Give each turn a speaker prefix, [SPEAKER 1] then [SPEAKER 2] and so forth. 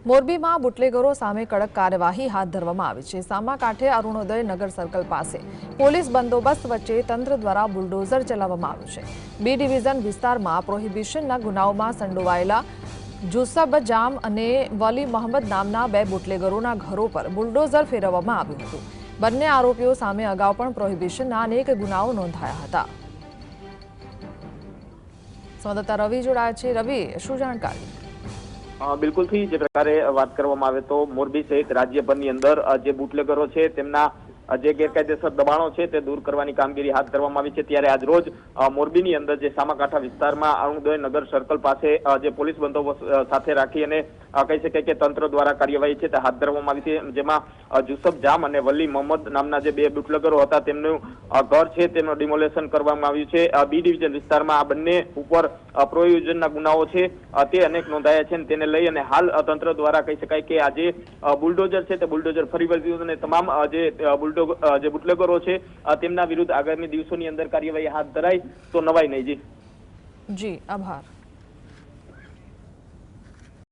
[SPEAKER 1] મોરબીમાં બુટલેગરો સામે કડક કાર્યવાહી હાથ ધરવામાં આવી છે। સામાકાંઠે અરુણોદય નગર સર્કલ પાસે પોલીસ બંદોબસ્ત વચ્ચે તંત્ર દ્વારા બુલડોઝર ચલાવવામાં આવ્યું છે। બી ડિવિઝન વિસ્તારમાં પ્રોહિબિશનના ગુનાઓમાં સંડોવાયેલા જુસબ જામ અને વલી મોહમ્મદ નામના બે બુટલેગરોના ઘરો પર બુલડોઝર ફેરવવામાં આવ્યું હતું। બંને આરોપીઓ સામે અગાઉ પણ પ્રોહિબિશનના અનેક ગુનાઓ નોંધાયા હતા। સંવાદદાતા રવિ જોડાયા છે। રવિ, શું જાણકારી?
[SPEAKER 2] બિલકુલ થી જે પ્રકારે વાત કરવામાં આવે તો મોરબી સહિત રાજ્યભરની અંદર જે બુટલેગરો છે તેમના જે ગેરકાયદેસર દબાણો છે તે દૂર કરવાની કામગીરી હાથ ધરવામાં આવી છે। ત્યારે આજ રોજ મોરબીની અંદર જે સામાકાંઠા વિસ્તારમાં અરુણોદય નગર સર્કલ પાસે જે પોલીસ બંદોબસ્ત સાથે રાખી અને કહી શકાય કે તંત્ર દ્વારા કાર્યવાહી છે તે હાથ ધરવામાં આવી છે। જેમાં જુસબ જામ અને વલી મોહમ્મદ નામના જે બે બુટલેગરો હતા તેમનું ઘર છે તેનું ડિમોલેશન કરવામાં આવ્યું છે। બી ડિવિઝન વિસ્તારમાં આ બંને ઉપર પ્રોહિબિશનના ગુનાઓ છે તે અનેક નોંધાયા છે। તેને લઈ અને હાલ તંત્ર દ્વારા કહી શકાય કે આજે બુલડોઝર છે તે બુલડોઝર ફરી વળ્યું અને તમામ જે બુટલેગરો છે તેમના વિરુદ્ધ આગામી દિવસોની અંદર કાર્યવાહી હાથ ધરાય તો નવાઈ નહીં।
[SPEAKER 1] જી, આભાર।